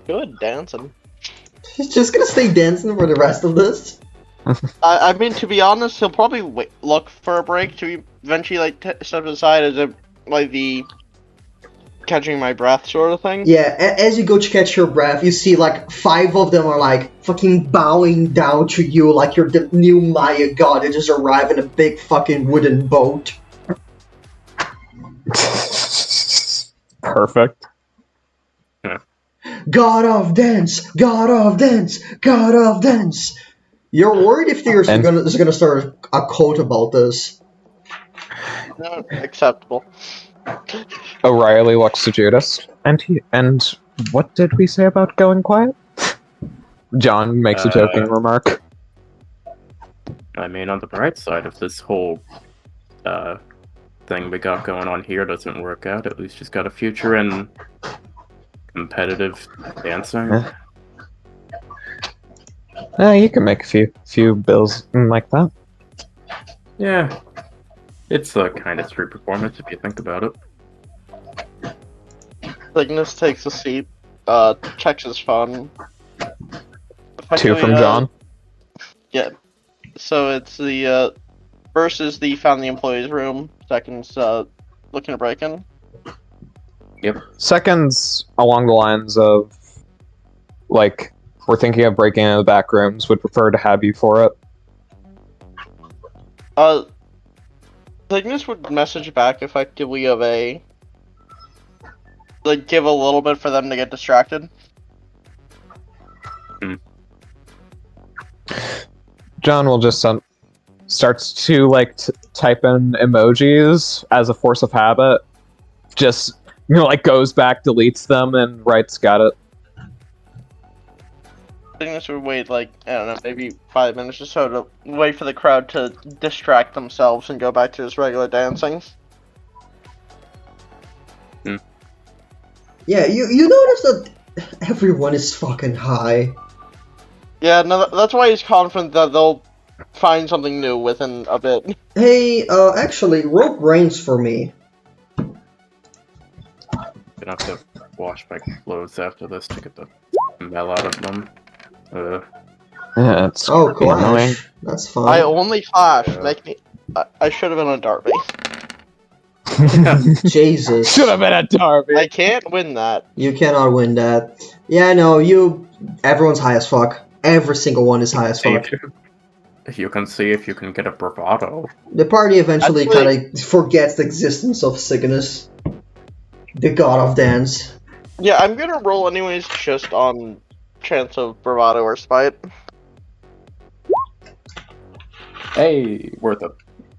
Good dancing. He's just gonna stay dancing for the rest of this? I mean, to be honest, he'll probably look for a break to eventually like step aside as a like the catching my breath sort of thing. Yeah, as you go to catch your breath, you see like 5 of them are like fucking bowing down to you like you're the new Maya god that just arrived in a big fucking wooden boat. Perfect. God of dance! God of dance! God of dance! You're worried if there's gonna start a cult about this. No, acceptable. O'Reilly looks to Judas. And what did we say about going quiet? John makes a joking remark. I mean, on the bright side, if this whole thing we got going on here doesn't work out, at least she's got a future in competitive dancing. You can make a few bills like that. Yeah. It's a kind of street performance if you think about it. Cygnus takes a seat, checks his phone. 2 from John. Yeah. So it's the first is the found the employee's room. Second's looking to break in. Yep. Second's along the lines of like we're thinking of breaking into the back rooms. Would prefer to have you for it. Cygnus would message back effectively of a like give a little bit for them to get distracted. John will just starts to like type in emojis as a force of habit. Just like goes back, deletes them, and writes "got it." Cygnus would wait like I don't know, maybe 5 minutes or so to wait for the crowd to distract themselves and go back to his regular dancing. Yeah, you notice that everyone is fucking high. Yeah, no, that's why he's confident that they'll find something new within a bit. Hey, actually, roll brains for me. Gonna have to wash my clothes after this to get the smell out of them. Yeah, it's Oh, annoying. Clash. That's fine. I only flash. Make me. I should have been a Darby. Jesus. Should have been a Darby. I can't win that. You cannot win that. Yeah, no, everyone's high as fuck. Every single one is high as fuck. If you can see if you can get a bravado. The party eventually Actually- kind of forgets the existence of Cygnus, the god of dance. Yeah, I'm gonna roll anyways, just on chance of bravado or spite. Hey, worth it.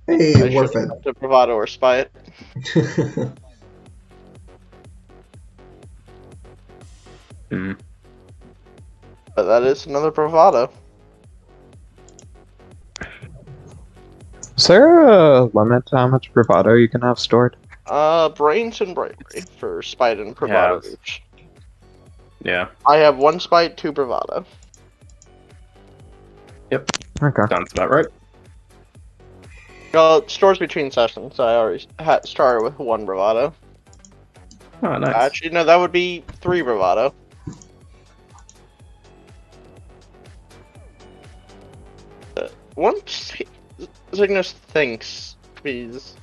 Hey, worth it. To bravado or spite. But that is another bravado. Is there a limit to how much bravado you can have stored? Brains and bravery for spite and bravado Yes. each. Yeah. I have 1 spite, 2 bravado. Yep. Okay. Sounds about right. Well, it stores between sessions, so I already started with 1 bravado. Oh, nice. Actually, no, that would be 3 bravado. Once Cygnus thinks he's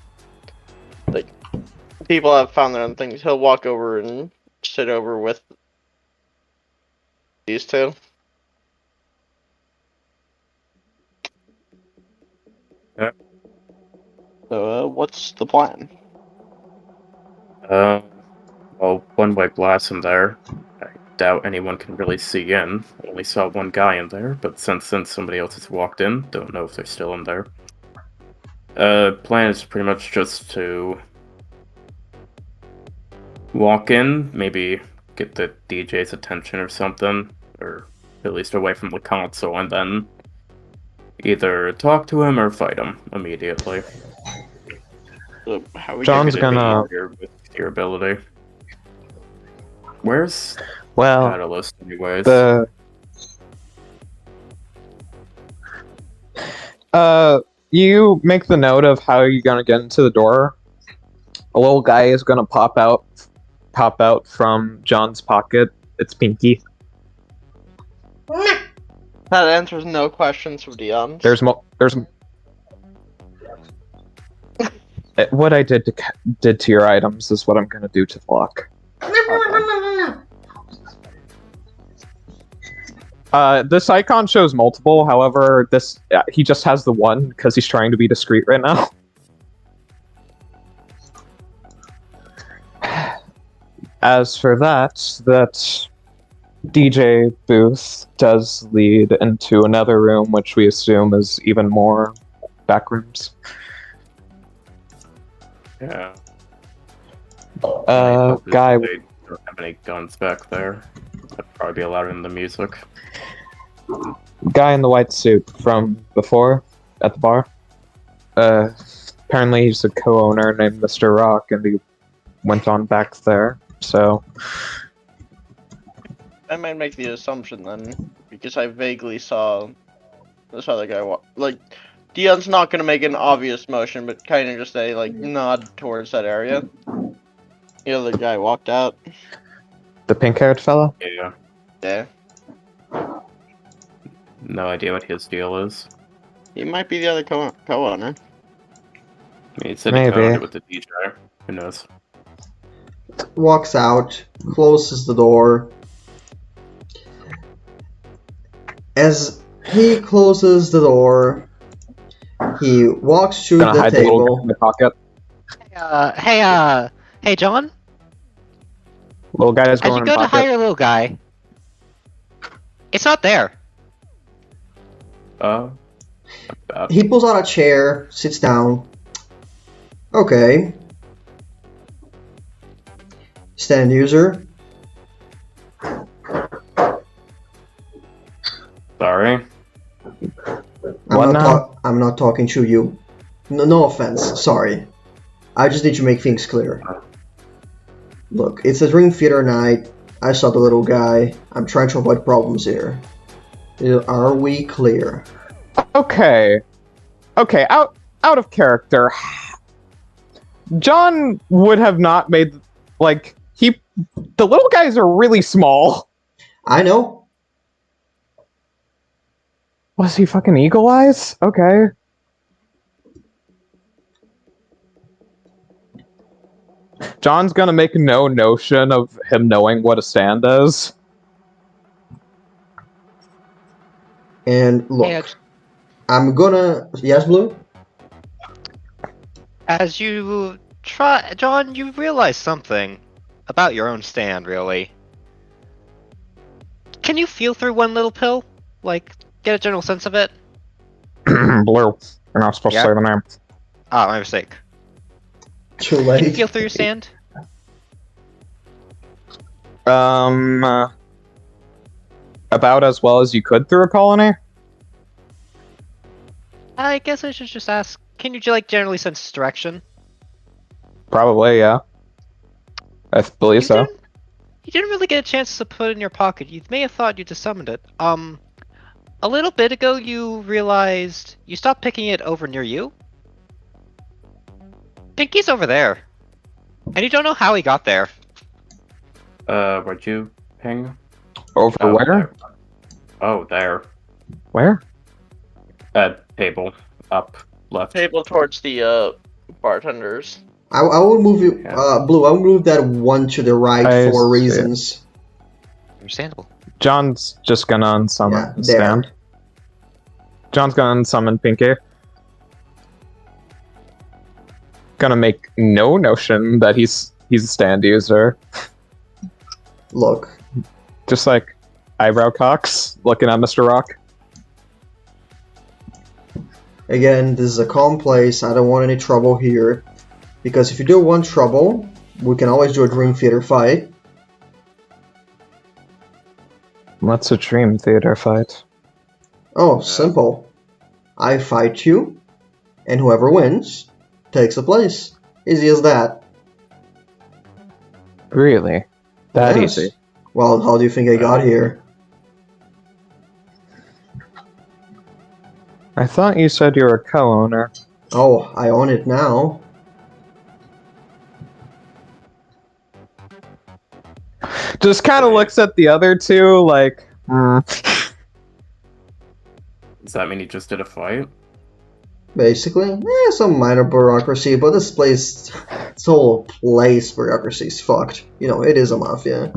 like people have found their own things, he'll walk over and sit over with these two. Yeah. So, what's the plan? Well, one white glass in there. I doubt anyone can really see in. I only saw one guy in there, but since somebody else has walked in, don't know if they're still in there. Plan is pretty much just to walk in, maybe get the DJ's attention or something, or at least away from the console, and then either talk to him or fight him immediately. So, how we John's get it gonna- With your ability. Where's Well, Catalyst, anyways? You make the note of how you're gonna get into the door. A little guy is gonna pop out from John's pocket it's Pinky. That answers no questions from Dion's. There's what I did to your items is what I'm gonna do to the lock. This icon shows multiple. However, he just has the one because he's trying to be discreet right now. As for that DJ booth does lead into another room, which we assume is even more back rooms. Yeah. Guy. They don't have any guns back there. That'd probably be allowed in the music. Guy in the white suit from before at the bar. Apparently he's a co-owner named Mr. Rock, and he went on back there. So I might make the assumption then, because I vaguely saw this other guy walk. Like, Dion's not gonna make an obvious motion, but kind of just a nod towards that area. The other guy walked out. the pink-haired fella. Yeah. Yeah, No idea what his deal is. he might be the other co-owner. I mean, he said Maybe. he connected with the DJ. Who knows? Walks out, closes the door. As he closes the door, he walks through Gonna the hide the little guy table. in the pocket. Hey, John. Little guy is As going you in go to pocket. hire little guy, it's not there. He pulls out a chair, sits down. Okay. Stand user. Sorry. What now? I'm not talking to you. No offense. Sorry. I just need to make things clear. Look, it's a Dream Theater night. I saw the little guy. I'm trying to avoid problems here. Are we clear? Okay. Out of character. John would have not made the little guys are really small. I know. Was he fucking Eagle Eyes? Okay. John's gonna make no notion of him knowing what a stand is. And look, Hey, I'm gonna... Yes, Blue? as you try, John, you realize something about your own stand, really. Can you feel through one little pill? Like, get a general sense of it? Blue. You're not supposed Yeah. to say the name. Ah, my mistake. Too Can you late. feel through your stand? About as well as you could through a colony? I guess I should just ask, can you, like, generally sense direction? Probably, yeah. I believe You so. you didn't really get a chance to put it in your pocket. You may have thought you just summoned it. A little bit ago you realized you stopped picking it over near you. Pinky's over there. And you don't know how he got there. Where'd you ping? Over Oh, where? there. Oh, there. Where? Table. Up. Left. Table towards the bartenders. I will move you... Yeah. Blue, I will move that one to the right I for see. reasons. Understandable. John's just gonna unsummon Yeah, the there. stand. John's gonna unsummon Pinky. Gonna make no notion that he's a stand user. Look, Just like eyebrow cocks looking at Mr. Rock. again, this is a calm place. I don't want any trouble here. Because if you do want trouble, we can always do a Dream Theater fight. What's a dream theater fight? Oh, simple. I fight you, and whoever wins takes the place. Easy as that. Really? That Yes. easy? Well, how do you think I got here? I thought you said you were a co-owner. Oh, I own it now. just kind of looks at the other two like, hmm. Does that mean he just did a fight? Basically, some minor bureaucracy, but this whole place bureaucracy is fucked. You know, it is a mafia.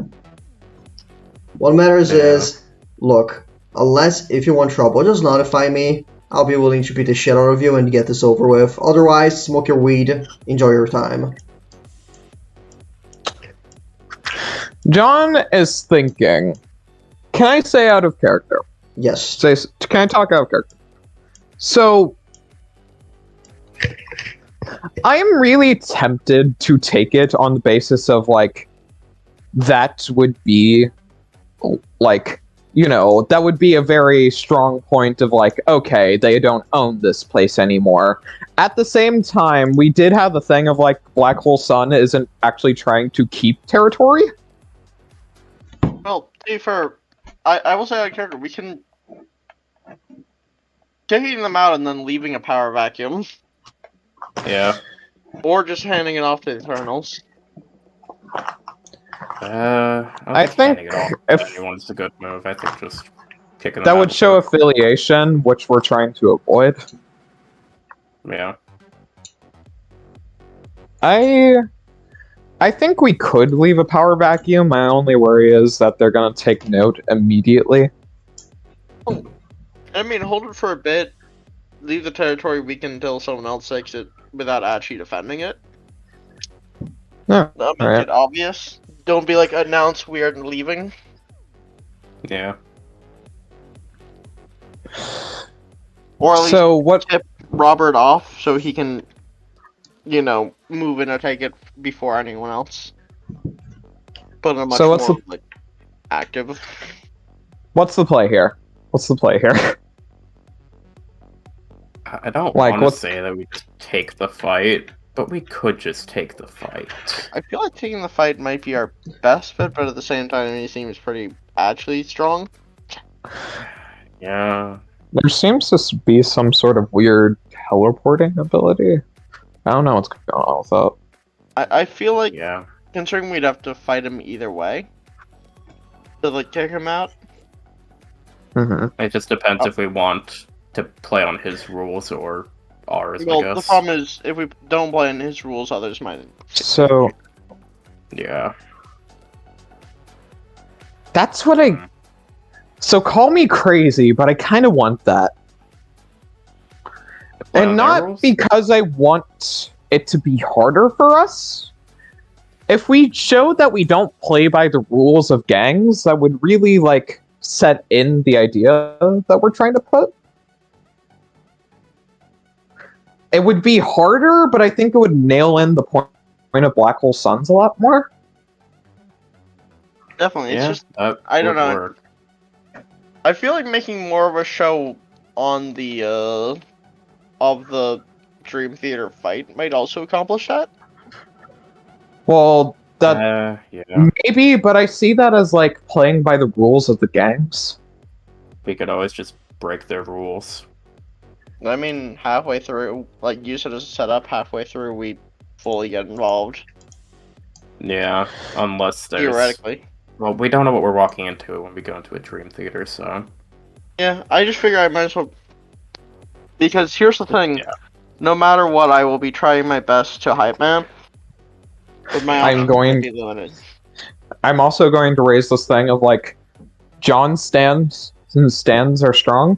What matters is, look, unless if you want trouble, just notify me. I'll be willing to beat the shit out of you and get this over with. Otherwise, smoke your weed, enjoy your time. John is thinking, can I say out of character? Yes. Can I talk out of character? So, I am really tempted to take it on the basis of, like, that would be, like, you know, that would be a very strong point of, like, okay, they don't own this place anymore. At the same time, we did have the thing of, like, Black Hole Sun isn't actually trying to keep territory. Well, to be fair, I will say out of character, we can taking them out and then leaving a power vacuum, Yeah. or just handing it off to the Eternals. I think handing it off if to anyone's a good move. I think just kicking them that out would is show good. affiliation, which we're trying to avoid. Yeah. I think we could leave a power vacuum. My only worry is that they're gonna take note immediately. I mean, hold it for a bit, leave the territory weak until someone else takes it without actually defending it. Yeah, That'll make alright. it obvious. Don't be like, announce we are leaving. Yeah. Or at least So what? tip Robert off so he can, you know, move in or take it before anyone else. Put in a much So what's more, like, active. What's the play here? What's the play here? I don't Like, want to what- say that we just take the fight, but we could just take the fight. I feel like taking the fight might be our best fit, but at the same time, he seems pretty actually strong. Yeah. There seems to be some sort of weird teleporting ability. I don't know what's going on with that. I feel like, Yeah. considering we'd have to fight him either way, to like kick him out. Mm-hmm. It just depends if we want to play on his rules or ours, I Well, guess. the problem is, if we don't play in his rules, others might. So Yeah. that's what I. So call me crazy, but I kind of want that. Play And on their not rules? because I want it to be harder for us. If we show that we don't play by the rules of gangs, that would really, like, set in the idea that we're trying to put. It would be harder, but I think it would nail in the point of Black Hole Suns a lot more. Definitely, it's Yeah, just that I don't would know. work. I feel like making more of a show on the of the Dream Theater fight might also accomplish that. Well, that Yeah. maybe, but I see that as, like, playing by the rules of the gangs. We could always just break their rules. I mean, halfway through, like, use it as a setup. Halfway through, we fully get involved. Yeah, unless there's... Theoretically. Well, we don't know what we're walking into when we go into a dream theater, so... Yeah, I just figure I might as well. Because here's the thing. Yeah. No matter what, I will be trying my best to hype man. But my I'm options going- might be limited. I'm also going to raise this thing of, like, John's stands are strong.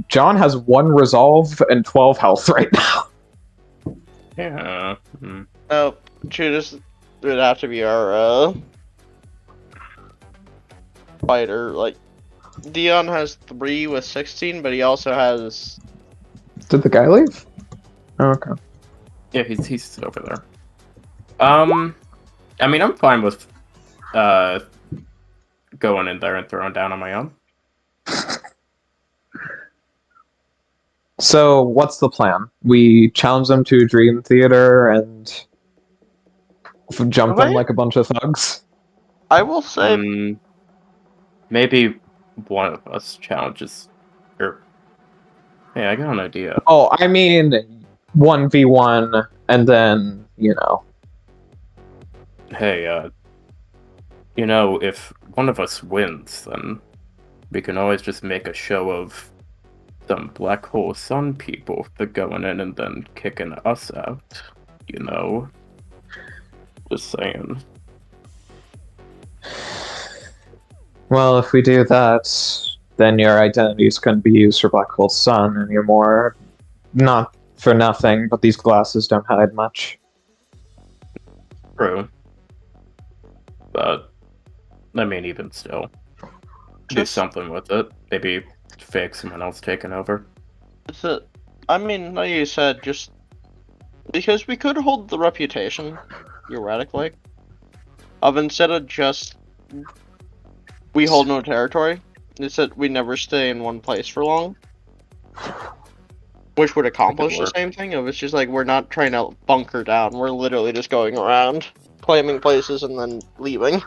John has 1 resolve and 12 health right now. Yeah. No, Judas would have to be our fighter. Like, Dion has 3 with 16, but he also has. Did the guy leave? Oh, okay. Yeah, he's over there. I mean, I'm fine with going in there and throwing down on my own. So, what's the plan? We challenge them to Dream Theater and jump them Right. like a bunch of thugs? I will say. Maybe one of us challenges... Or... Hey, I got an idea. Oh, I mean 1v1, and then, you know. Hey, You know, if one of us wins, then we can always just make a show of some Black Hole Sun people for going in and then kicking us out. You know? Just saying. Well, if we do that, then your identities couldn't be used for Black Hole Sun anymore. Not for nothing, but these glasses don't hide much. True. But, I mean, even still. Do Just- something with it. Maybe fake someone else taking over. It's a, I mean, like you said, just because we could hold the reputation, theoretically, of instead of just we hold no territory, it's that we never stay in one place for long, which would accomplish the work. same thing. If it's just like we're not trying to bunker down, we're literally just going around, claiming places and then leaving.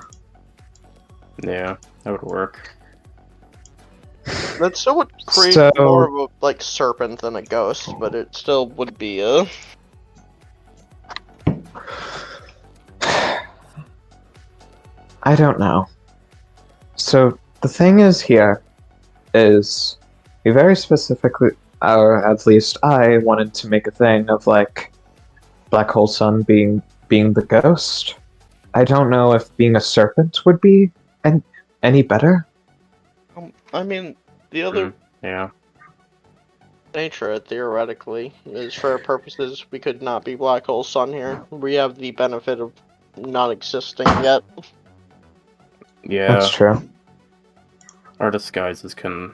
Yeah, that would work. That still would create So- more of a like serpent than a ghost, but it still would be a. I don't know. So the thing is here is we very specifically, or at least I wanted to make a thing of like Black Hole Sun being the ghost. I don't know if being a serpent would be any better. I mean, the other Yeah. nature, theoretically, is for our purposes, we could not be Black Hole Sun here. We have the benefit of not existing yet. Yeah. That's true. Our disguises can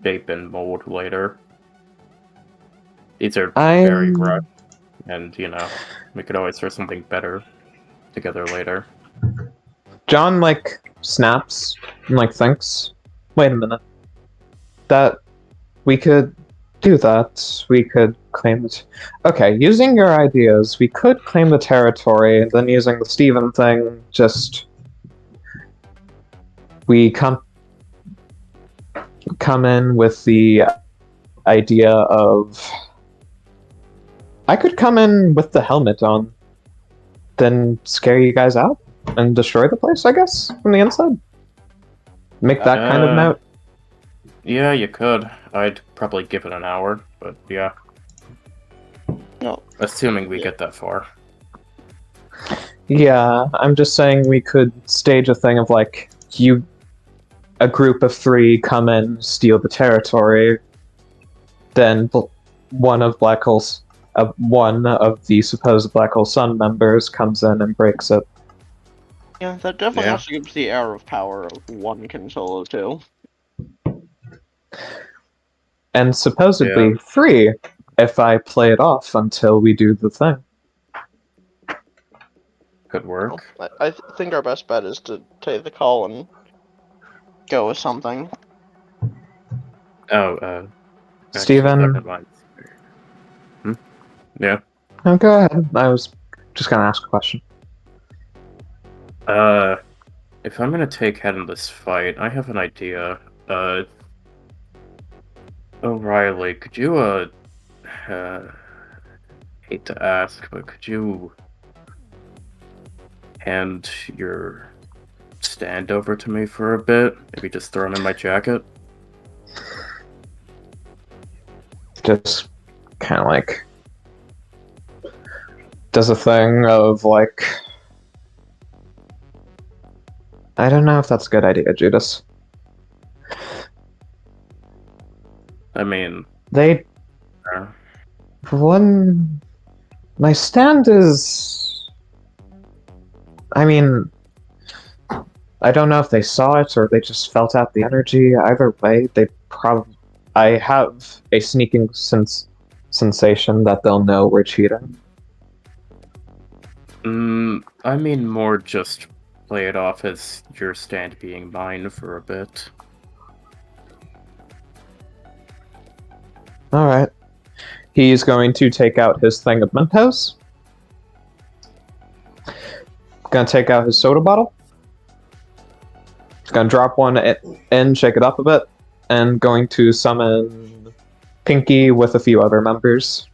shape and mold later. These are very I'm rough, and you know, we could always throw something better together later. John like snaps and like thinks, wait a minute. That we could do that. We could claim it. Okay, using your ideas, we could claim the territory, and then using the Steven thing, just we come in with the idea of I could come in with the helmet on, then scare you guys out and destroy the place, I guess, from the inside. Make that kind of note. Yeah, you could. I'd probably give it an hour, but yeah. No. Assuming we get that far. Yeah, I'm just saying we could stage a thing of like a group of 3 come in, steal the territory, then one of one of the supposed Black Hole Sun members comes in and breaks it. Yeah, that definitely Yeah. also gives the air of power of one can solo too. And supposedly 3 if I play it off until we do the thing. Could work. I think our best bet is to take the call and go with something. Oh, actually, Steven? that reminds me. Yeah. Oh, go ahead. I was just gonna ask a question. If I'm gonna take head in this fight, I have an idea. O'Reilly, could you, hate to ask, but could you hand your stand over to me for a bit? Maybe just throw him in my jacket? Just kind of like does a thing of like I don't know if that's a good idea, Judas. I mean, They uh, one my stand is I mean I don't know if they saw it or they just felt out the energy. Either way, they probably I have a sneaking sensation that they'll know we're cheating. I mean more just play it off as your stand being mine for a bit. Alright. He's going to take out his thing of Mentos. Gonna take out his soda bottle. Gonna drop one in, shake it up a bit, and going to summon Pinky with a few other members.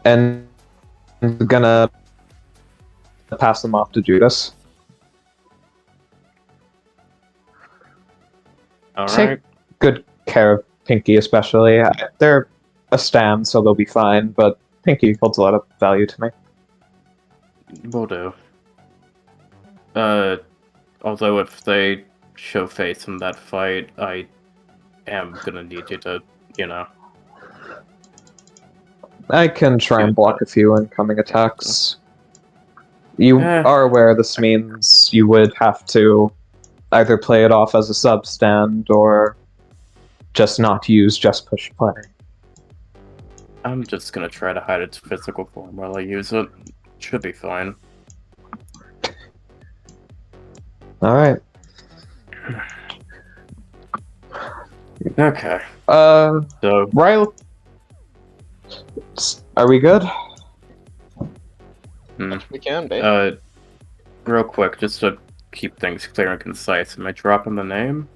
And gonna pass them off to Judas. Take Alright. good care of Pinky, especially. They're a stand, so they'll be fine, but Pinky holds a lot of value to me. Will do. Although if they show face in that fight, I am gonna need you to, you know... I can try and block a few incoming attacks. You Eh. are aware this means you would have to either play it off as a sub-stand or just not use just push play. I'm just gonna try to hide its physical form while I use it. Should be fine. Alright. Okay. So, Riley, are we good? We can be. real quick, just to keep things clear and concise, am I dropping the name?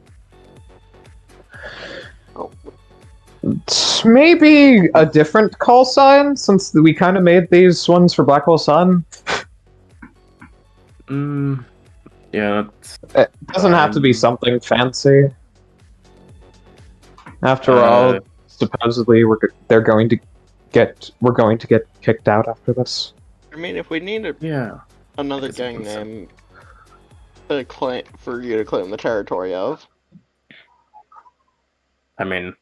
Maybe a different call sign, since we kind of made these ones for Black Hole Sun. Yeah, It doesn't have to be something fancy. After all, supposedly we're going to get kicked out after this. I mean, if we need yeah. another gang name to claim for you to claim the territory of, I mean,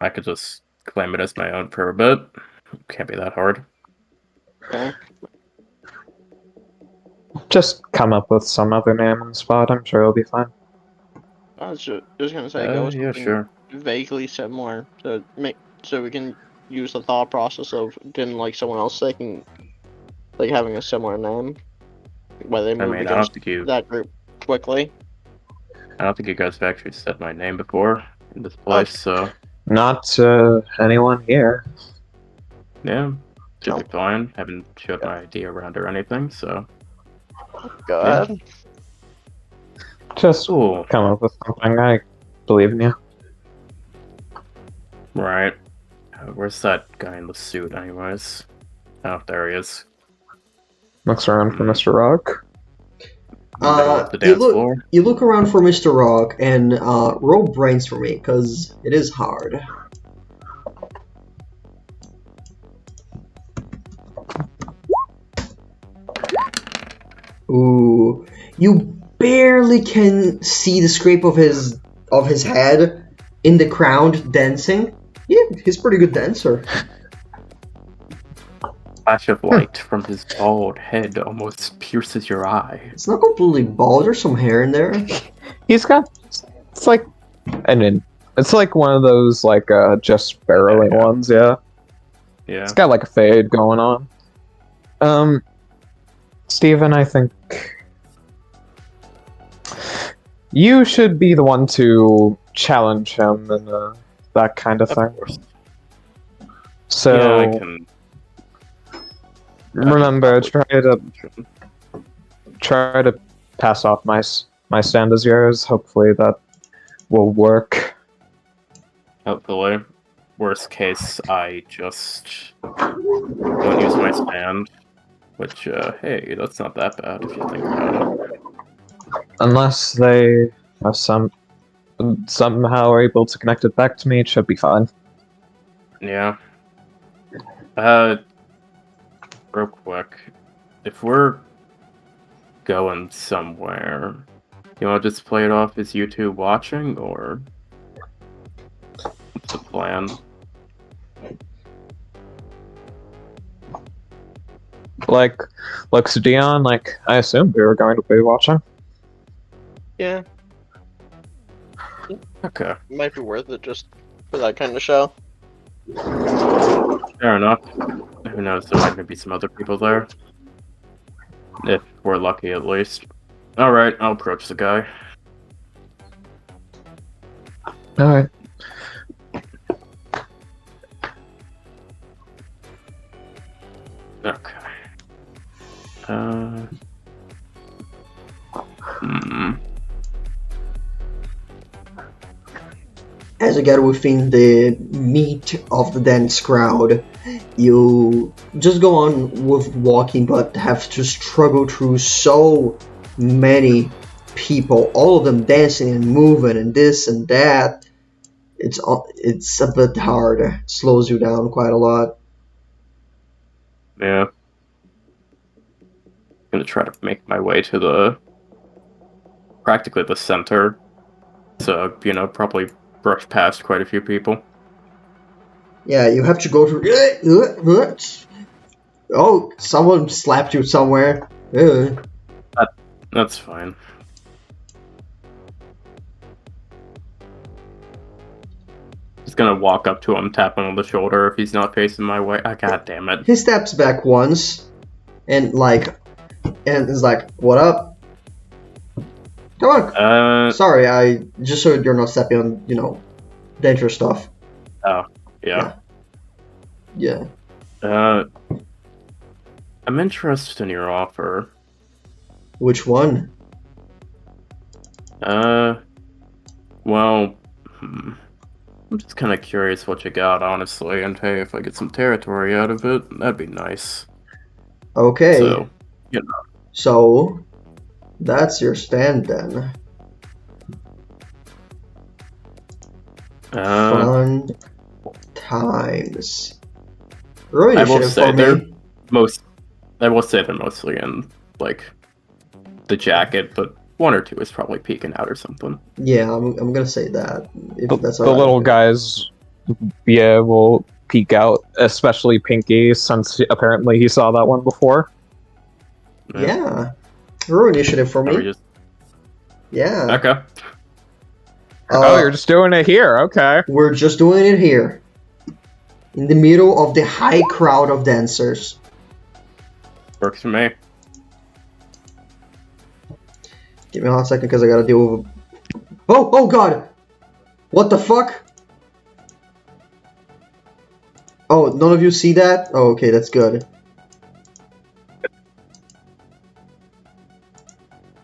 I could just claim it as my own for a bit. Can't be that hard. okay? Just come up with some other name on the spot. I'm sure it'll be fine. I was just gonna say go with Yeah, something sure. vaguely similar to make so we can use the thought process of didn't like someone else taking like having a similar name, whether they I move mean, I don't against think you. that group quickly. I don't think you guys have actually said my name before in this place, so Not anyone here. yeah, should No. be fine. Haven't showed my ID around or anything, so Go Yeah. ahead. Just cool. come up with something. I believe in you. Right. Where's that guy in the suit, anyways? Oh, there he is. Looks around for Mr. Rock. Middle of the dance floor. You look around for Mr. Rock and roll brains for me, because it is hard. Ooh, you barely can see the scrape of his head in the crowd dancing. Yeah, he's a pretty good dancer. Flash of light from his bald head almost pierces your eye. It's not completely bald. There's some hair in there. He's got. It's like it's like one of those like just barely Yeah. ones. Yeah. Yeah. It's got like a fade going on. Steven, I think you should be the one to challenge him and that kind of thing. Of course. So Yeah, I can. remember, try to pass off my stand as yours. Hopefully that will work. Hopefully. Worst case, I just don't use my stand. Which, hey, that's not that bad if you think about it. Unless they are somehow are able to connect it back to me, it should be fine. Yeah. Real quick. If we're going somewhere, you want to just play it off as you two watching, or what's the plan? Like, looks Dion, like, I assumed we were going to be watching. Yeah, Okay, might be worth it just for that kind of show. fair enough. Who knows, there might be some other people there. If we're lucky, at least. Alright, I'll approach the guy. Alright. Okay. as you get within the meat of the dance crowd, you just go on with walking, but have to struggle through so many people, all of them dancing and moving and this and that. It's a bit hard. It slows you down quite a lot. Yeah. Gonna try to make my way to the practically the center. So, probably brush past quite a few people. Yeah, you have to go through. Oh, someone slapped you somewhere. That's fine. Just gonna walk up to him, tap him on the shoulder if he's not facing my way. Ah, god damn it. He steps back once, and is like, "What up? Come on." Sorry, I just so you're not stepping on, dangerous stuff. Oh, yeah. Yeah. I'm interested in your offer. Which one? Well, I'm just kind of curious what you got, honestly, and hey, if I get some territory out of it, that'd be nice. Okay. So, So, that's your stand then. Fun times. Roll initiative for me. I will say they're mostly in, like, the jacket, but one or two is probably peeking out or something. Yeah, I'm gonna say that. If that's The alright. little guys, yeah, will peek out, especially Pinky, since apparently he saw that one before. Yeah. Roll initiative for me. Yeah. Okay. Oh, you're just doing it here, okay. We're just doing it here. In the middle of the high crowd of dancers. Works for me. Give me a hot second because I gotta deal with... Oh god! What the fuck? Oh, none of you see that? Oh, okay, that's good.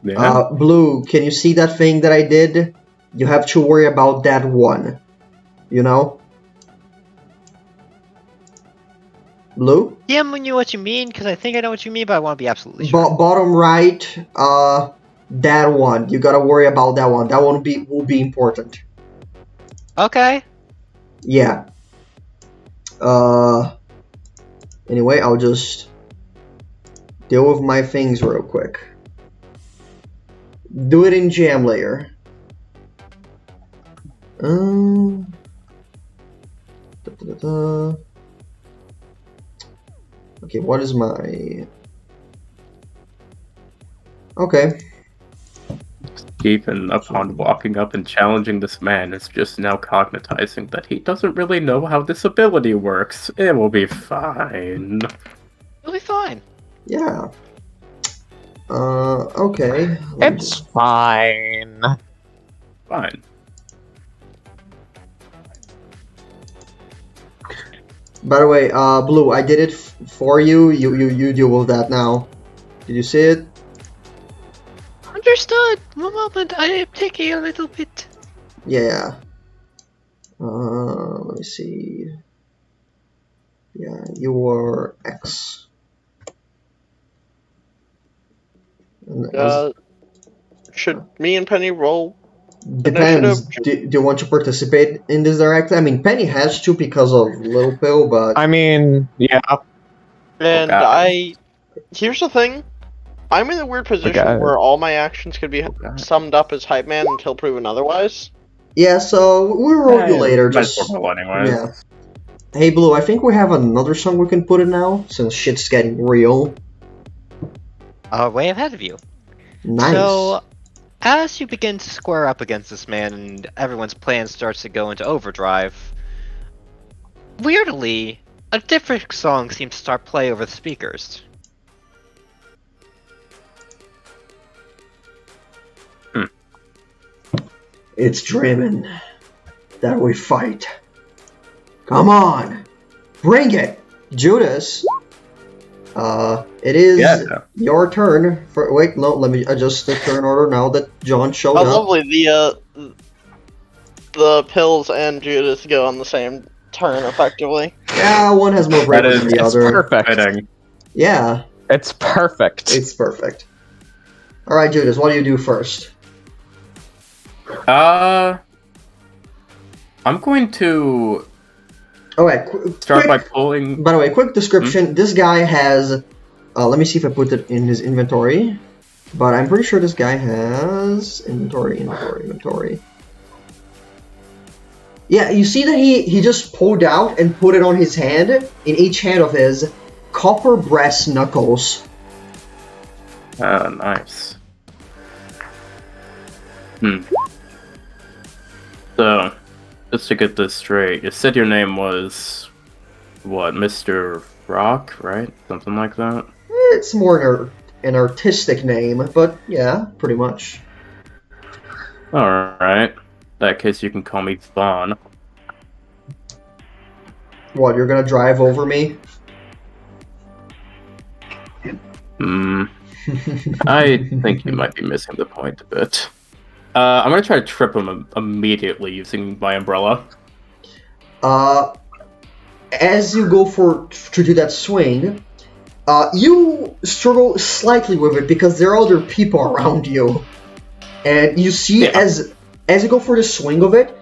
Yeah. Blue, can you see that thing that I did? You have to worry about that one. You know? Blue? Yeah, I knew what you mean, because I think I know what you mean, but I want to be absolutely sure. Bottom right, that one. You gotta worry about that one. That one will be important. Okay. Yeah. Anyway, I'll just deal with my things real quick. Do it in jam layer. Okay, what is my... Okay. Even upon walking up and challenging this man is just now cognizing that he doesn't really know how this ability works. It will be fine. It'll be fine. Yeah. Okay. It's fine. Fine. By the way, Blue, I did it for you. You deal with that now. Did you see it? Understood. One moment, I am taking a little bit. Yeah. Let me see. Yeah, you are X. And Should me and Penny roll? depends. Initiative? Do you want to participate in this directly? I mean, Penny has to because of Little Pill, but I mean, yeah. And God. here's the thing. I'm in a weird position God. where all my actions could be God. summed up as hype man until proven otherwise. yeah. So we'll roll you later. Might Just as well anyways. yeah. Hey, Blue. I think we have another song we can put in now since shit's getting real. Way ahead of you. Nice. So, as you begin to square up against this man and everyone's plan starts to go into overdrive, weirdly, a different song seems to start play over the speakers. It's dreaming that we fight. Come on, bring it, Judas. It is your turn. Wait, no, let me adjust the turn order now that John showed Oh, up. lovely. the pills and Judas go on the same turn, effectively. Yeah, one has more That bravery is than the It's other. perfect. fitting. Yeah, It's perfect. it's perfect. Alright, Judas, what do you do first? I'm going to Alright, start by quick. pulling. By the way, quick description. This guy has. Let me see if I put it in his inventory. But I'm pretty sure this guy has inventory. Yeah, you see that he just pulled out and put it on his hand, in each hand of his, copper brass knuckles. Ah, nice. So, just to get this straight, you said your name was what, Mr. Rock, right? Something like that. It's more an artistic name, but yeah, pretty much. Alright. In that case, you can call me Vaughn. What, you're gonna drive over me? I think you might be missing the point a bit. I'm gonna try to trip him immediately using my umbrella. As you go to do that swing, you struggle slightly with it because there are other people around you, and you see as you go for the swing of it,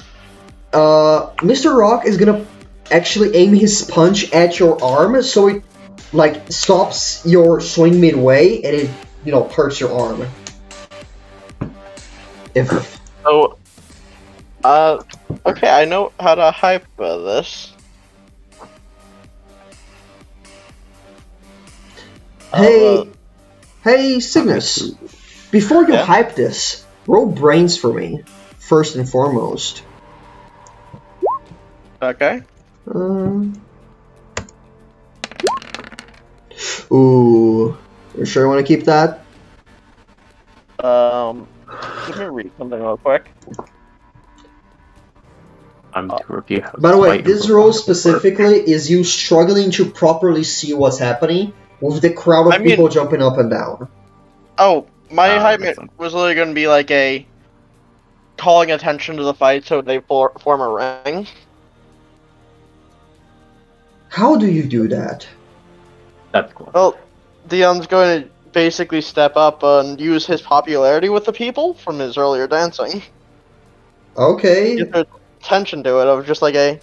Mr. Rock is gonna actually aim his punch at your arm, so it like stops your swing midway, and it hurts your arm. If So, okay, I know how to hype this. Hey, Cygnus, before you Yeah? hype this, roll brains for me, first and foremost. Okay. Ooh, you sure you want to keep that? Let me read something real quick. I'm to review how By the way, slight this umbrella roll work. specifically is you struggling to properly see what's happening with the crowd of I mean- people jumping up and down. Oh, my hype makes sense. was literally going to be like a calling attention to the fight so they form a ring. How do you do that? That's cool. Well, Dion's going to basically step up and use his popularity with the people from his earlier dancing. Okay, Get their attention to it of just like a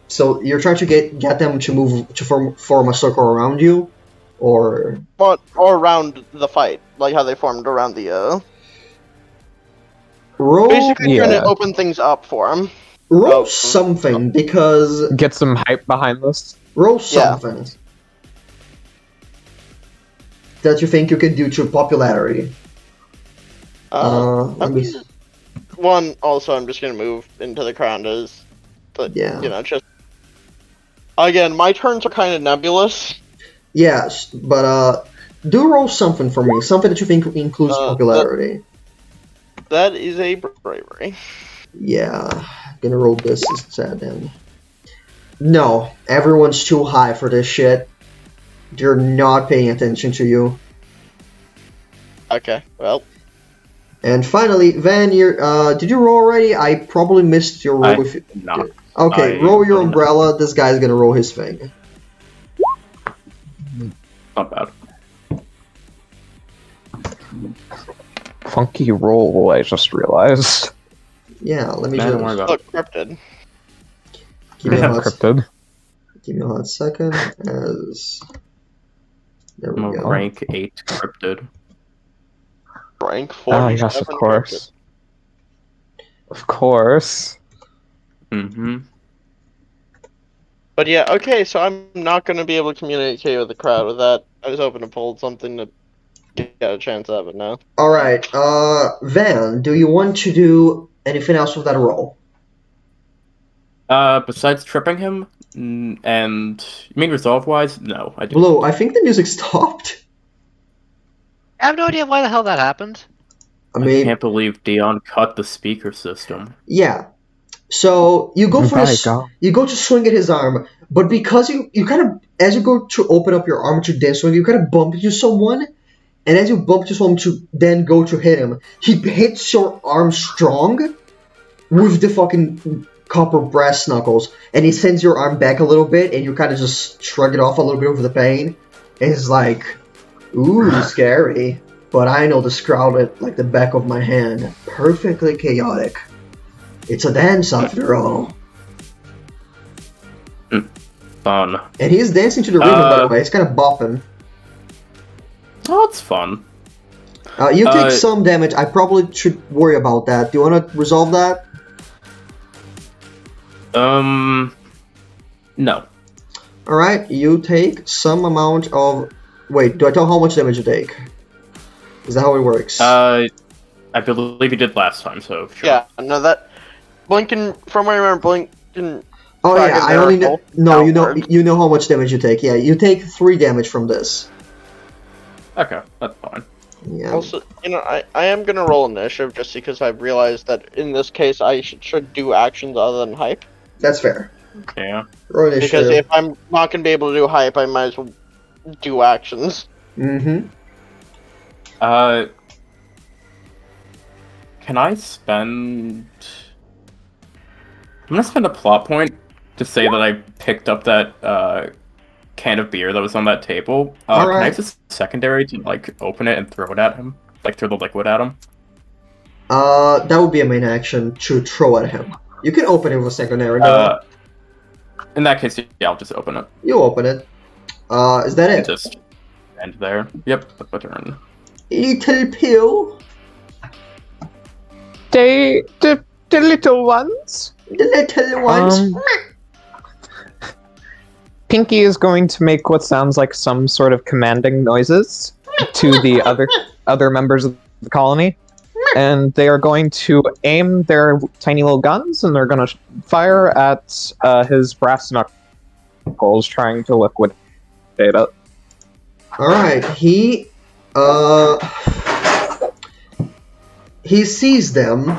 so you're trying to get them to move to form a circle around you, or or around the fight, like how they formed around the roll basically trying Yeah. to open things up for him. roll something because Get some hype behind this. roll something that you think you can do to popularity. Let me. One, also, I'm just gonna move into the crowd as, but Yeah. just again, my turns are kind of nebulous. Yes, but do roll something for me. Something that you think includes popularity. That is a bravery. Yeah, gonna roll this instead then. No, everyone's too high for this shit. They're not paying attention to you. Okay, well, And finally, Van, did you roll already? I probably missed your roll. Not. Okay, I roll your don't know. umbrella. This guy's gonna roll his thing. Not bad. Funky roll, I just realized. Yeah, let me Nah, don't worry just about look, cryptid. give me a hot, Encrypted. give me a hot second. As there I'm we a go. rank 8 cryptid. Rank 47. Ah, yes, of course. Of course. Mm-hmm. But yeah, okay, so I'm not gonna be able to communicate with the crowd with that. I was hoping to pull something to get a chance at it now. All right, Van, do you want to do anything else with that roll? Besides tripping him, and you mean resolve-wise? No, I do. Blue, I think the music stopped. I have no idea why the hell that happened. I I mean, can't believe Dion cut the speaker system. yeah. So you go for By this, God. you go to swing at his arm, but because you kind of, as you go to open up your arm to dance swing, you kind of bump into someone, and as you bump into him to then go to hit him, he hits your arm strong with the fucking copper brass knuckles, and he sends your arm back a little bit, and you kind of just shrug it off a little bit over the pain, and it's like, ooh, scary, but I know this crowd like the back of my hand. Perfectly chaotic. It's a dance after all. Fun. And he's dancing to the rhythm, by the way. It's kind of bopping. Oh, it's fun. You take some damage. I probably should worry about that. Do you want to resolve that? No. Alright, you take some amount of... Wait, do I tell how much damage you take? Is that how it works? I believe you did last time, so sure. Yeah, no, that Blinking. From what I remember, Blinking. Oh yeah, I only know. No, you know how much damage you take. Yeah, you take 3 damage from this. Okay, that's fine. Yeah. Also, I am gonna roll initiative just because I've realized that in this case I should do actions other than hype. That's fair. Yeah. Roll initiative. Because if I'm not gonna be able to do hype, I might as well do actions. Mm-hmm. Can I spend... I'm gonna spend a plot point to say that I picked up that, can of beer that was on that table. Can I use a secondary to, like, open it and throw it at him? Like, throw the liquid at him? That would be a main action to throw at him. You can open it with a secondary, though. In that case, yeah, I'll just open it. You open it. Is that it? Just end there. Yep, that's my turn. Little pill. The little ones. The little ones. Pinky is going to make what sounds like some sort of commanding noises to the other members of the colony, and they are going to aim their tiny little guns, and they're going to fire at his brass knuckles, trying to liquidate it. All right, he sees them,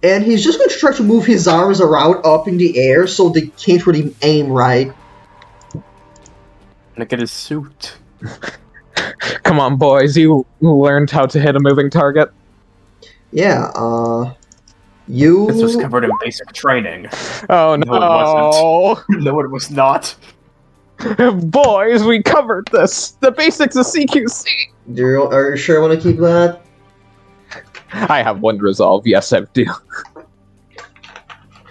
and he's just going to try to move his arms around up in the air so they can't really aim right. Look at his suit. Come on, boys, you learned how to hit a moving target. Yeah, you... This was covered in basic training. Oh no! No, it wasn't. No, it was not. Boys, we covered this. The basics of CQC. Are you sure you want to keep that? I have one resolve. Yes, I do.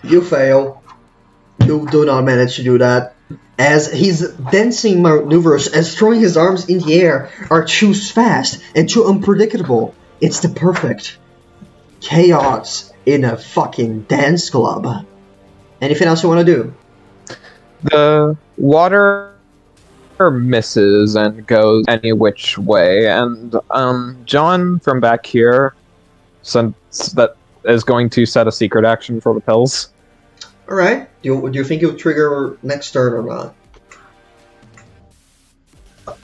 You fail. You do not manage to do that. As his dancing maneuvers as throwing his arms in the air are too fast and too unpredictable. It's the perfect chaos in a fucking dance club. Anything else you want to do? The water misses and goes any which way, and John from back here, since that is going to set a secret action for the pills. All right. Do you think you'll trigger next turn or not?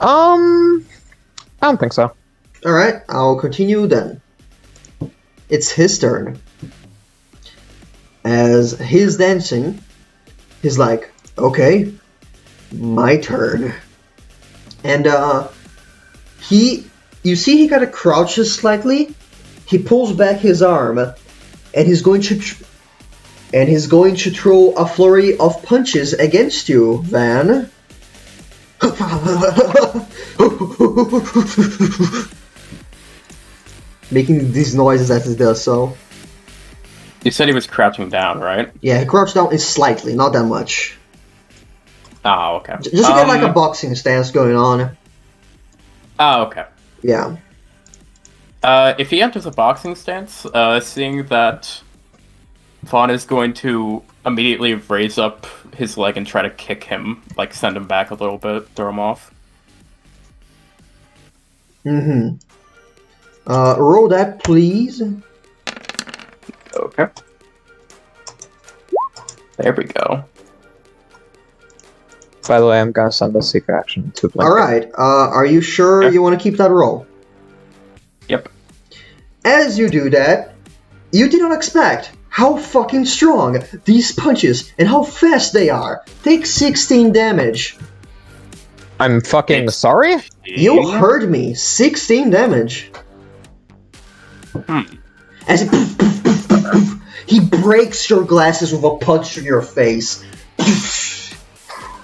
I don't think so. All right. I'll continue then. It's his turn. As he's dancing, he's like, "Okay, my turn." And you see, he kind of crouches slightly. He pulls back his arm, and he's going to throw a flurry of punches against you, Van. Making these noises as he does so. You said he was crouching down, right? Yeah, he crouched down slightly, not that much. Oh, okay. Just to get like a boxing stance going on. Oh, okay. Yeah. If he enters a boxing stance, seeing that Vaughn is going to immediately raise up his leg and try to kick him, like send him back a little bit, throw him off. Mm-hmm. Roll that, please. Okay. There we go. By the way, I'm gonna send a secret action to Blink. Alright, are you sure you want to keep that roll? Yep. As you do that, you did not expect how fucking strong these punches and how fast they are. Take 16 damage. I'm fucking sorry? You heard me. 16 damage. As he breaks your glasses with a punch to your face.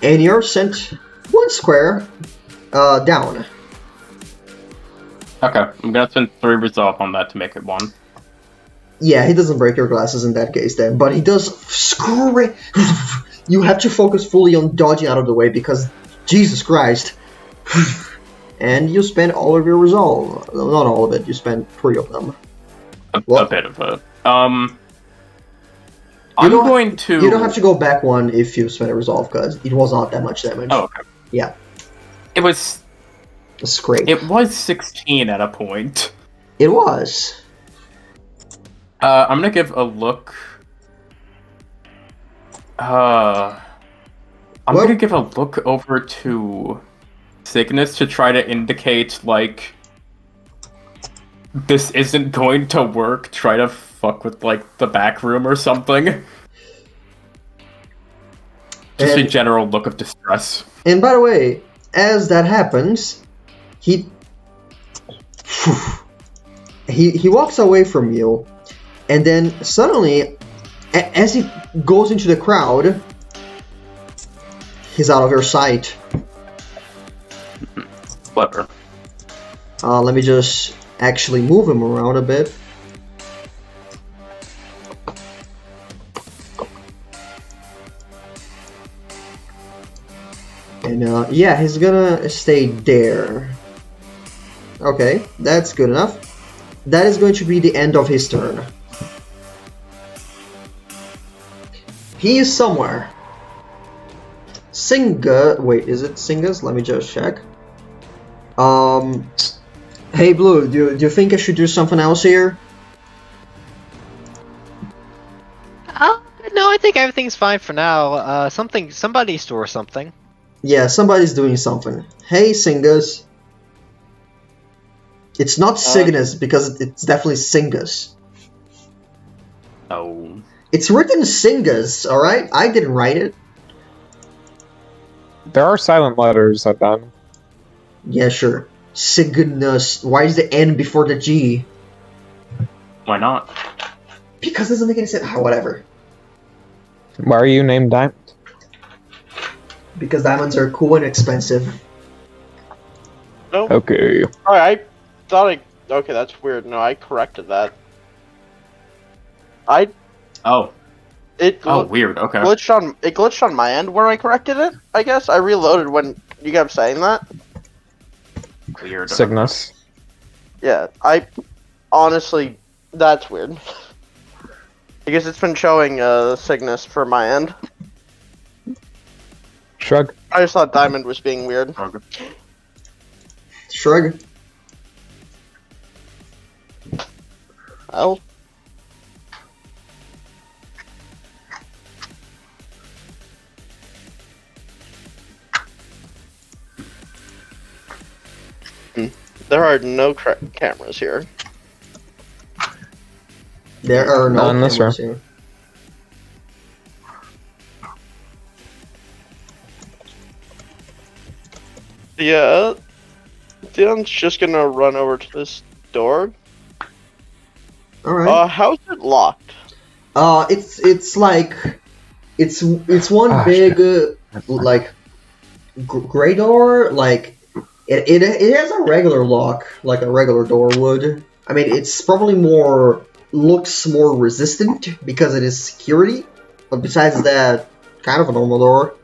And you're sent 1 square down. Okay, I'm gonna spend 3 resolve on that to make it 1. Yeah, he doesn't break your glasses in that case then, but he does scream. You have to focus fully on dodging out of the way because, Jesus Christ. And you spend all of your resolve. Not all of it, you spend 3 of them. A bit of it. You don't have to go back 1 if you spend a resolve, because it was not that much damage. Oh, okay. Yeah. It was... A scrape. It was 16 at a point. It was. I'm gonna give a look... I'm gonna give a look over to Cygnus to try to indicate, like, this isn't going to work. Try to fuck with, like, the back room or something. Just a general look of distress. And by the way, as that happens, he walks away from you, and then suddenly, as he goes into the crowd, he's out of your sight. Clever. Let me just actually move him around a bit. And yeah, he's gonna stay there. Okay, that's good enough. That is going to be the end of his turn. He is somewhere. Singa, wait, is it Singa's? Let me just check. Hey Blue, do you think I should do something else here? No, I think everything's fine for now. Somebody store something. Yeah, somebody's doing something. Hey Singas. It's not Cygnus because it's definitely Singas. Oh. It's written Singas, alright? I didn't write it. There are silent letters at them. Yeah, sure. Cygnus. Why is the N before the G? Why not? Because it doesn't make any sense. Whatever. Why are you named Diamond? Because diamonds are cool and expensive. No. Okay. Alright, I thought okay, that's weird. No, I corrected that. Oh. It weird. Okay. glitched on my end where I corrected it, I guess. I reloaded when you kept saying that. Weird. Cygnus. Yeah, honestly, that's weird. I guess it's been showing Cygnus for my end. Shrug. I just thought Diamond was being weird. Okay. Shrug. Well. There are no cameras here. There are no Not in this cameras room. here. Yeah. Dion's just gonna run over to this door. Alright. How's it locked? It's like it's one big like gray door. Like it has a regular lock, like a regular door would. I mean, it's probably looks more resistant because it is security. But besides that, kind of a normal door.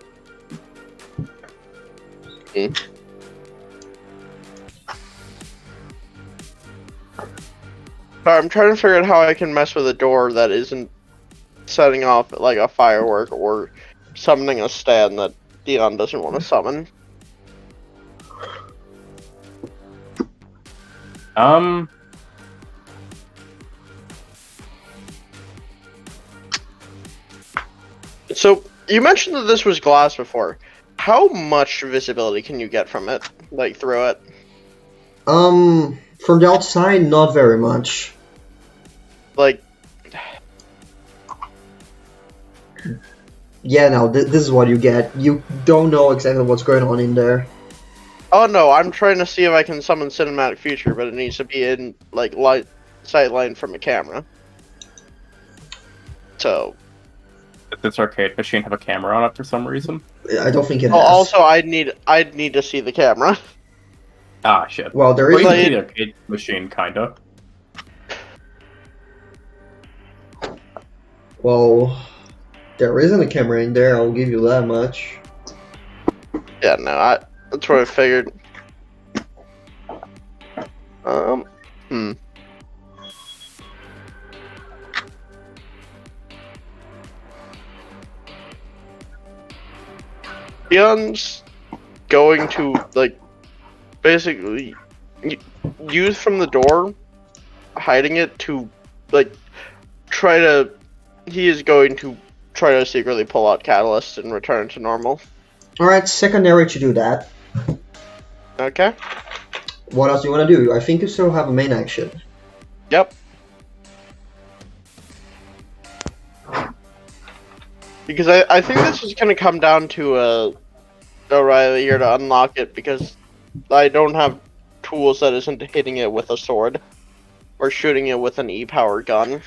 Okay. I'm trying to figure out how I can mess with a door that isn't setting off like a firework or summoning a stand that Dion doesn't want to summon. So, you mentioned that this was glass before. How much visibility can you get from it? Like, through it? From the outside, not very much. Like... Yeah, no, this is what you get. You don't know exactly what's going on in there. Oh no, I'm trying to see if I can summon cinematic future, but it needs to be in like sight line from a camera. So. Does this arcade machine have a camera on it for some reason? I don't think it Oh, has. also, I'd need to see the camera. Ah, shit. Well, there Well, is. you Like- can see the arcade machine, kinda. Well, there isn't a camera in there. I'll give you that much. Yeah, no, that's what I figured. Hmm. Dion's going to, like, basically use from the door, hiding it to, like, he is going to try to secretly pull out Catalyst and return to normal. Alright, secondary to do that. Okay? What else do you want to do? I think you still have a main action. Yep. Because I think this is going to come down to O'Reilly here to unlock it, because I don't have tools that isn't hitting it with a sword or shooting it with an E-power gun.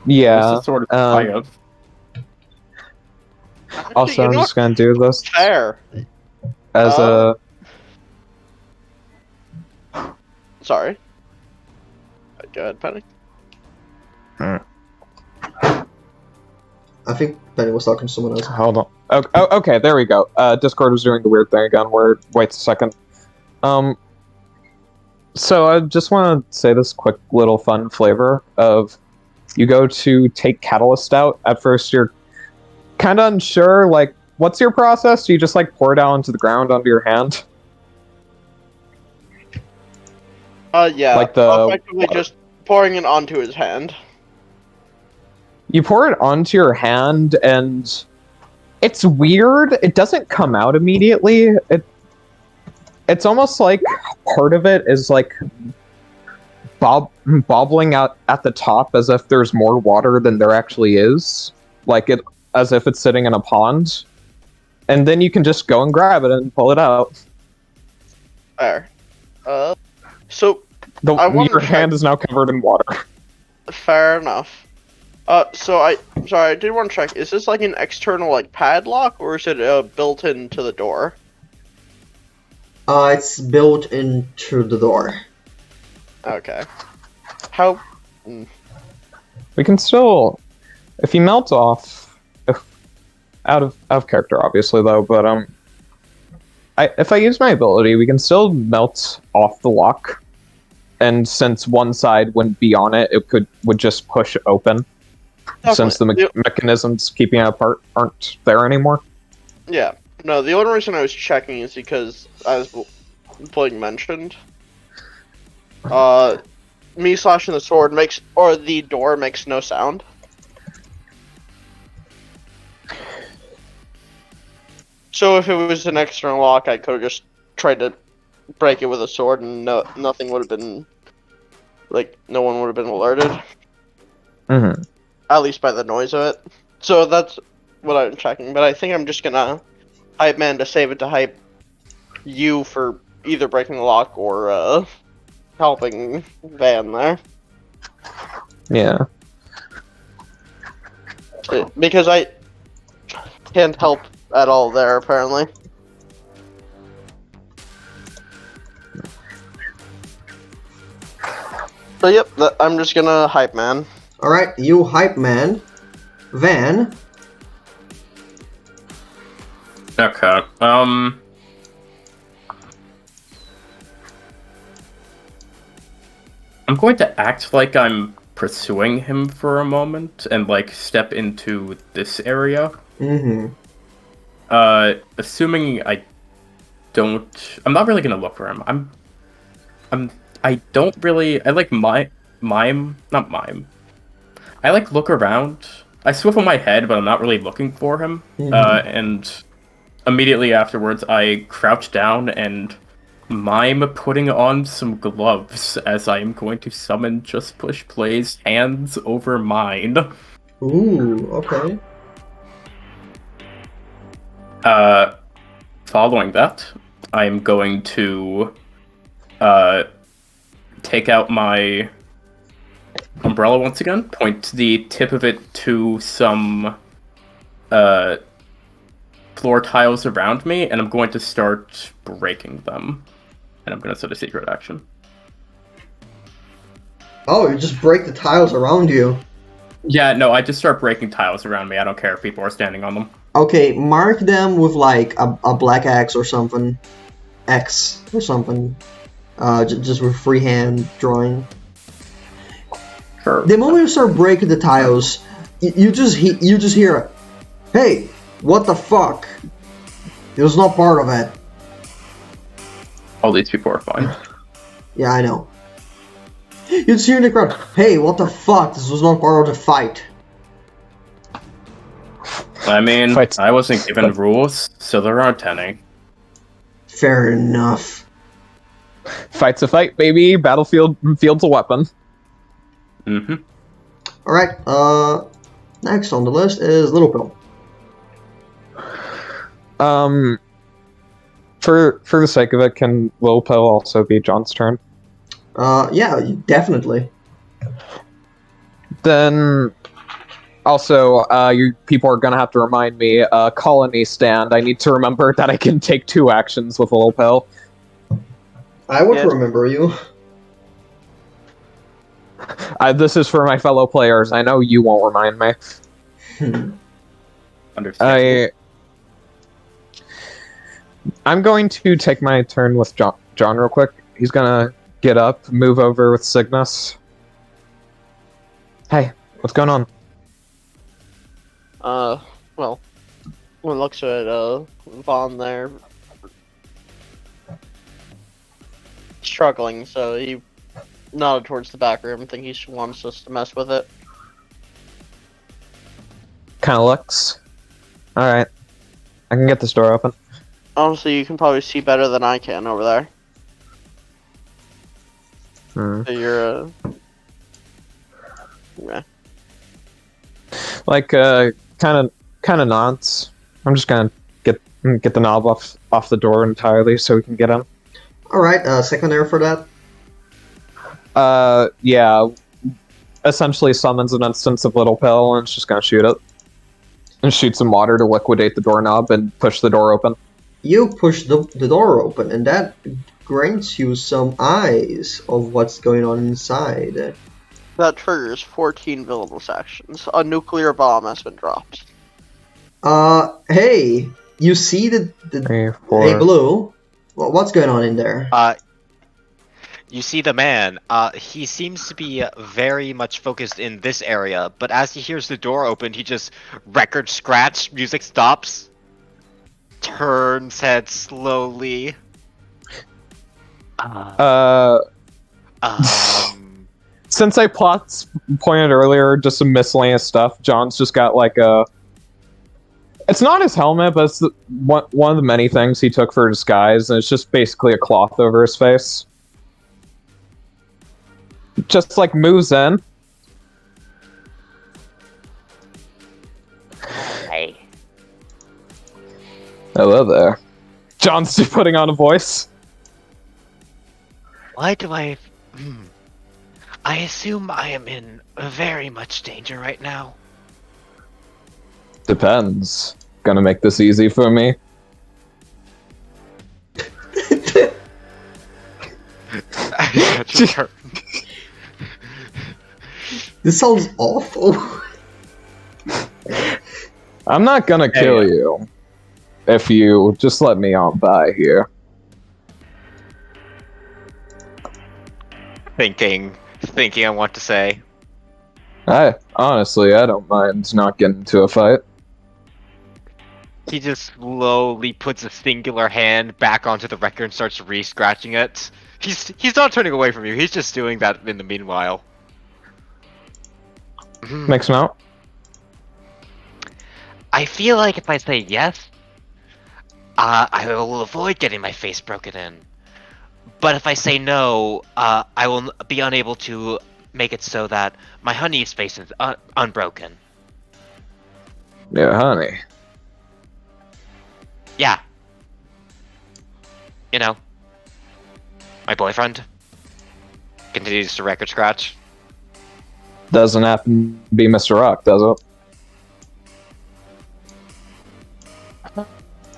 Yeah. This is sort of kind of. Also, You I'm know just gonna do this what? Fair. as a. Sorry. Go ahead, Penny. I think Penny was talking to someone else. Hold on. Okay, there we go. Discord was doing the weird thing again. Wait a second. So I just want to say this quick little fun flavor of you go to take Catalyst out. At first, you're kind of unsure. Like, what's your process? Do you just like pour it out onto the ground under your hand? Yeah. Like the effectively just pouring it onto his hand. You pour it onto your hand, and it's weird. It doesn't come out immediately. It's almost like part of it is like bobbling out at the top as if there's more water than there actually is. Like it, as if it's sitting in a pond. And then you can just go and grab it and pull it out. Fair. So Your hand is now covered in water. fair enough. So I did want to check. Is this like an external like padlock, or is it built into the door? It's built into the door. Okay. How? We can still, if you melt off, out of character obviously though, but if I use my ability, we can still melt off the lock, and since one side wouldn't be on it, would just push open. Since the mechanisms keeping it apart aren't there anymore. Yeah. No, the only reason I was checking is because, as Blake mentioned, me slashing the sword the door makes no sound. So if it was an external lock, I could have just tried to break it with a sword, and nothing would have been, like, no one would have been alerted. Mm-hmm. At least by the noise of it. So that's what I'm checking. But I think I'm just gonna hype man to save it to hype you for either breaking the lock or helping Van there. Yeah. Because I can't help at all there, apparently. So yep, I'm just gonna hype man. Alright, you hype man. Van. Okay. I'm going to act like I'm pursuing him for a moment and like step into this area. Mm-hmm. Assuming I'm not really gonna look for him. I like not mime. I like look around. I swivel my head, but I'm not really looking for him. Mhm. And immediately afterwards, I crouch down and mime putting on some gloves as I am going to summon Just Push Play's hands over mine. Ooh, okay. Following that, I'm going to take out my umbrella once again, point the tip of it to some floor tiles around me, and I'm going to start breaking them. And I'm going to set a secret action. Oh, you just break the tiles around you. Yeah, no, I just start breaking tiles around me. I don't care if people are standing on them. Okay, mark them with like a black X or something. X or something. Just with freehand drawing. Sure. The moment you start breaking the tiles, you just hear, "Hey, what the fuck? It was not part of it." All these people are fine. Yeah, I know. You just hear in the crowd, "Hey, what the fuck? This was not part of the fight." I mean, Fights. I wasn't given rules, so there aren't any. Fair enough. Fight's a fight, baby. Field's a weapon. Mm-hmm. Alright, next on the list is Little Pill. For the sake of it, can Lil Pill also be John's turn? Yeah, definitely. Then, also, you people are gonna have to remind me, colony stand. I need to remember that I can take 2 actions with Lil Pill. I would Yes. remember you. This is for my fellow players. I know you won't remind me. Understandable. I'm going to take my turn with John real quick. He's gonna get up, move over with Cygnus. Hey, what's going on? Well, one looks at Vaughn there, struggling, so he nodded towards the back room. I think he wants us to mess with it. Kind of looks. All right, I can get this door open. Honestly, you can probably see better than I can over there. So you're yeah. Like kind of nods. I'm just gonna get the knob off the door entirely so we can get in. Alright, secondary for that. Yeah. Essentially summons an instance of Little Pill and it's just gonna shoot it. And shoot some water to liquidate the doorknob and push the door open. You push the door open, and that grants you some eyes of what's going on inside. That triggers 14 villainous actions. A nuclear bomb has been dropped. Hey, you see the 3, 4. Hey, Blue, what's going on in there? You see the man. He seems to be very much focused in this area, but as he hears the door open, he just record scratch, music stops, turns head slowly. Since I pointed earlier, just some miscellaneous stuff. John's just got like a. It's not his helmet, but it's one of the many things he took for disguise, and it's just basically a cloth over his face. Just like moves in. Hey. Hello there. John's just putting on a voice. Why do I... I assume I am in very much danger right now. Depends. Gonna make this easy for me. This sounds awful. I'm not gonna kill you. If you just let me on by here. Thinking I want to say. Honestly, I don't mind not getting into a fight. He just slowly puts a singular hand back onto the record and starts re-scratching it. He's not turning away from you, he's just doing that in the meanwhile. Makes him out. I feel like if I say yes, I will avoid getting my face broken in. But if I say no, I will be unable to make it so that my honey's face is unbroken. Yeah, honey. Yeah. you know, my boyfriend continues to record scratch. Doesn't happen to be Mr. Rock, does it?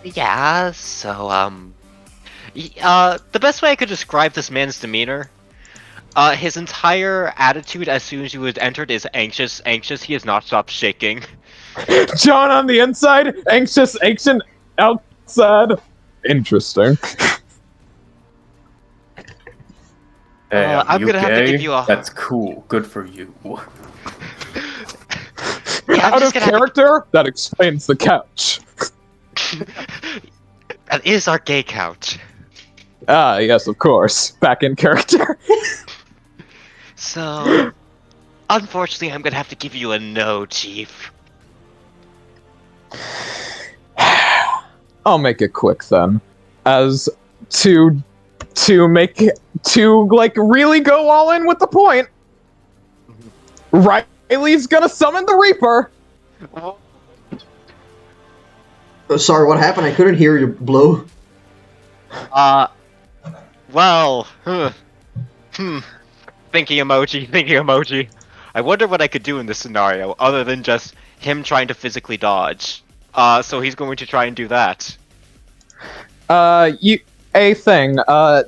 Yeah, so, the best way I could describe this man's demeanor, his entire attitude as soon as you had entered is anxious, anxious. He has not stopped shaking. John on the inside, anxious, ancient outside. Interesting. Hey, I'm you gonna have to give gay? you a. That's cool. Good for you. Yeah, I'm Out just of gonna character, that explains the couch. That is our gay couch. Ah, yes, of course. Back in character. So, unfortunately, I'm gonna have to give you a no, Chief. I'll make it quick then. As to like really go all in with the point. Riley's gonna summon the Reaper. Sorry, what happened? I couldn't hear you, Blue. Well, thinking emoji, thinking emoji. I wonder what I could do in this scenario other than just him trying to physically dodge. So he's going to try and do that.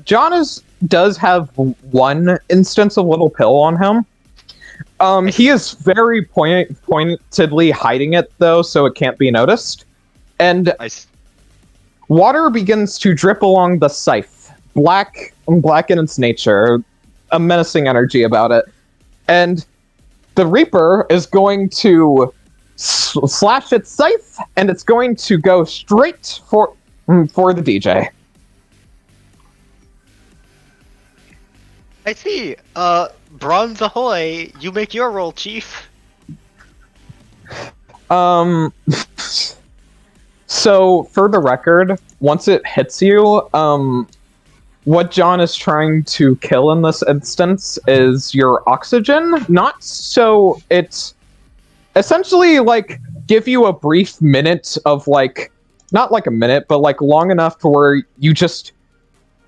John does have one instance of little pill on him. He is very pointedly hiding it though, so it can't be noticed. And water begins to drip along the scythe, black in its nature, a menacing energy about it. And the Reaper is going to slash its scythe, and it's going to go straight for the DJ. I see. Bronze ahoy! You make your roll, Chief. So for the record, once it hits you, what John is trying to kill in this instance is your oxygen. Not so it's essentially like give you a brief minute of like, not like a minute, but like long enough to where you just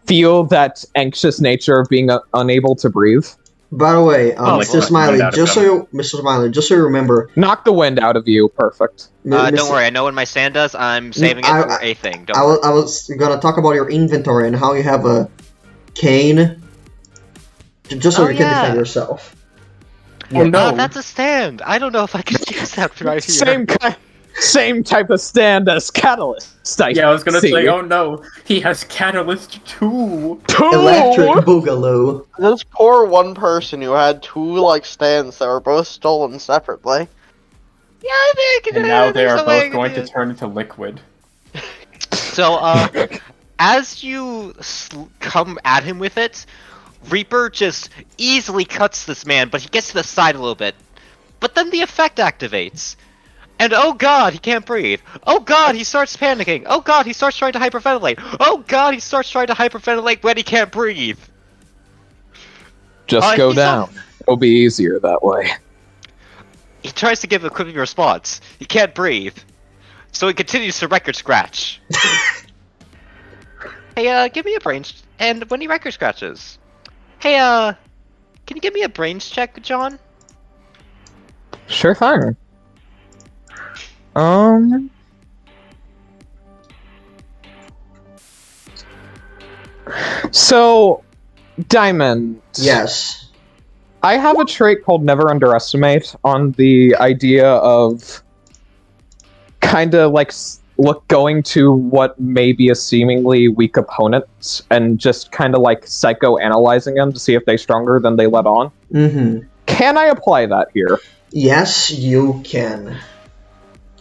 feel that anxious nature of being unable to breathe. By the way, like Mr. Smiley, Mr. Smiley, just so you remember, Knock the wind out of you. Perfect. Don't worry, I know when my stand does. I'm saving it for a thing. Don't worry. I was gonna talk about your inventory and how you have a cane, just so you can defend yourself. Oh no! That's a stand. I don't know if I can use that right here. Same type of stand as Catalyst. I was gonna say, oh no, he has Catalyst too. Electric Boogaloo. This poor one person who had two like stands that were both stolen separately. Yeah, I think. And now they are both going to turn into liquid. So, as you come at him with it, Reaper just easily cuts this man, but he gets to the side a little bit. But then the effect activates. And oh god, he can't breathe. Oh god, he starts panicking. Oh god, he starts trying to hyperventilate. Oh god, he starts trying to hyperventilate when he can't breathe. Just go down. It'll be easier that way. He tries to give a quick response. He can't breathe. So he continues to record scratch. Hey, give me a brains... And when he record scratches... Hey, can you give me a brains check, John? Sure thing. So, Diamond. Yes. I have a trait called Never Underestimate on the idea of kind of like going to what may be a seemingly weak opponent and just kind of like psychoanalyzing them to see if they're stronger than they let on. Mm-hmm. Can I apply that here? Yes, you can.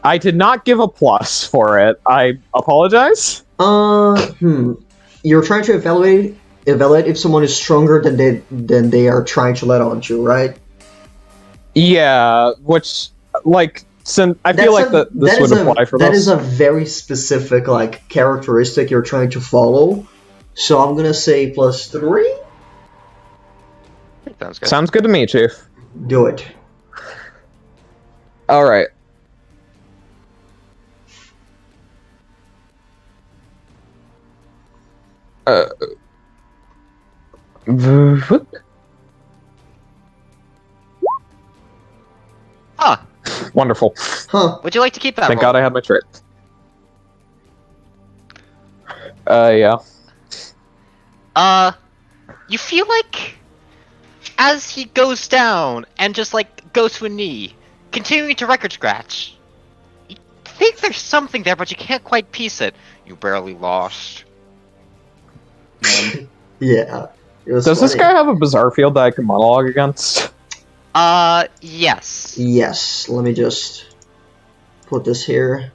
I did not give a plus for it. I apologize. You're trying to evaluate if someone is stronger than they are trying to let on to, right? Yeah, which like since I feel like this would apply for this. That is a very specific like characteristic you're trying to follow. So I'm gonna say +3. Sounds good. Sounds good to me, Chief. Do it. All right. What? Huh. Wonderful. Huh. Would you like to keep that Thank roll? God I had my trait. Yeah. You feel like as he goes down and just like goes to a knee, continuing to record scratch, you think there's something there, but you can't quite piece it. You barely lost. Yeah. It was Does this funny. guy have a bizarre field that I can monologue against? Yes. Yes. Let me just put this here.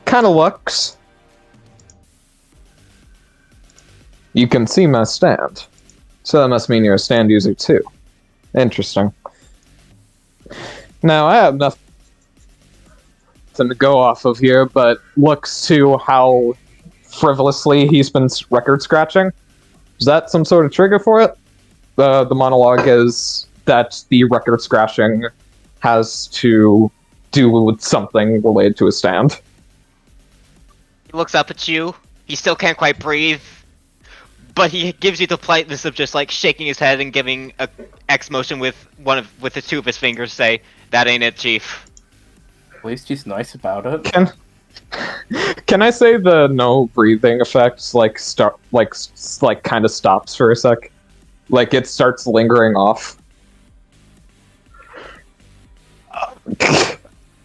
Kinda looks. You can see my stand. So that must mean you're a stand user too. Interesting. Now, I have nothing to go off of here, but looks to how frivolously he's been record scratching. Is that some sort of trigger for it? The monologue is that the record scratching has to do with something related to his stand. He looks up at you. He still can't quite breathe, but he gives you the politeness of just like shaking his head and giving a X motion with the two of his fingers. Say, "That ain't it, Chief." At least he's nice about it. Can I say the no breathing effect kind of stops for a sec? Like it starts lingering off. That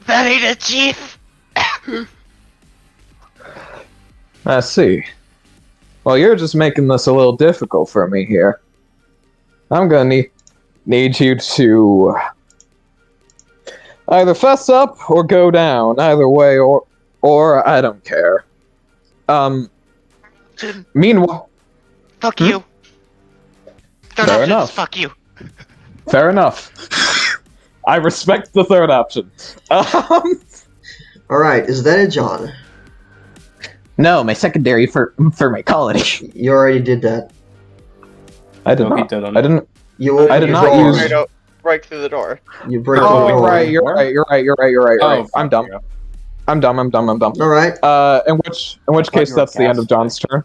ain't it, Chief. I see. Well, you're just making this a little difficult for me here. I'm gonna need you to either fess up or go down. Either way, or I don't care. Meanwhile, Fuck you. Third Fair option is enough. fuck you. fair enough. I respect the third option. Alright, is that it, John? No, my secondary for mycology. You already did that. I did No, he not. didn't. I didn't. You I opened did your not door. use- Right, out, right through the door. You break Oh, the door. right. You're right. You're right. Oh, I'm dumb. fuck I'm dumb. Alright. In which thought case, you were that's the end of gaslighting. John's turn.